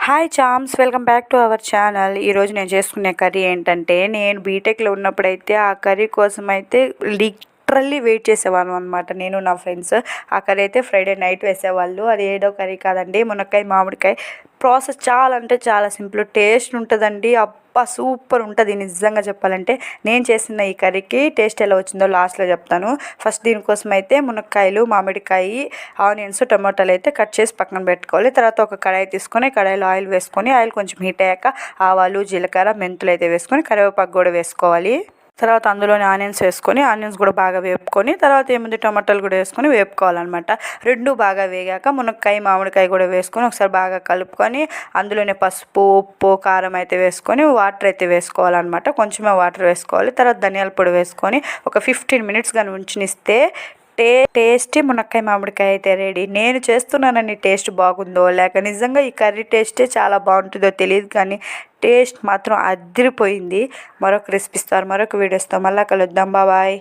Hi charms, welcome back to our channel. ఈరోజు నేను చేసుకునే కర్రీ ఏంటంటే, నేను బీటెక్లో ఉన్నప్పుడైతే ఆ కర్రీ కోసం అయితే లిటరల్లీ వెయిట్ చేసేవాళ్ళం అనమాట. నేను నా ఫ్రెండ్స్ ఆ కర్రీ అయితే ఫ్రైడే నైట్ వేసేవాళ్ళు. అది ఏదో కర్రీ కాదండి, మునక్కాయ మామిడికాయ. ప్రాసెస్ చాలా అంటే చాలా సింపుల్, టేస్ట్ ఉంటుందండి. అబ్బా సూపర్ ఉంటుంది నిజంగా చెప్పాలంటే. నేను చేసిన ఈ కర్రీకి టేస్ట్ ఎలా వచ్చిందో లాస్ట్లో చెప్తాను. ఫస్ట్ దీనికోసం అయితే మునక్కాయలు, మామిడికాయ, ఆనియన్స్, టమాటాలు అయితే కట్ చేసి పక్కన పెట్టుకోవాలి. తర్వాత ఒక కడాయి తీసుకొని కడాయిలో ఆయిల్ వేసుకొని, ఆయిల్ కొంచెం హీట్ అయ్యాక ఆవాలు, జీలకర్ర, మెంతులు అయితే వేసుకొని కరివేపాకు కూడా వేసుకోవాలి. తర్వాత అందులోనే ఆనియన్స్ వేసుకొని, ఆనియన్స్ కూడా బాగా వేపుకొని, తర్వాత ఏముంది టమాటాలు కూడా వేసుకొని వేపుకోవాలన్నమాట. రెండు బాగా వేగాక మునక్కాయ, మామిడికాయ కూడా వేసుకొని ఒకసారి బాగా కలుపుకొని, అందులోనే పసుపు, ఉప్పు, కారం అయితే వేసుకొని వాటర్ అయితే వేసుకోవాలన్నమాట. కొంచెమే వాటర్ వేసుకోవాలి. తర్వాత ధనియాల పొడి వేసుకొని ఒక 15 minutes కానీ ఉంచనిస్తే టేస్టీ మునక్కాయ మామిడికాయ అయితే రెడీ. నేను చేస్తున్నానని టేస్ట్ బాగుందో లేక నిజంగా ఈ కర్రీ టేస్టే చాలా బాగుంటుందో తెలియదు, కానీ టేస్ట్ మాత్రం అదిరిపోయింది. మరొక రెసిపీతో మరొక వీడియోస్తో మళ్ళీ కలుద్దాం. బాయ్.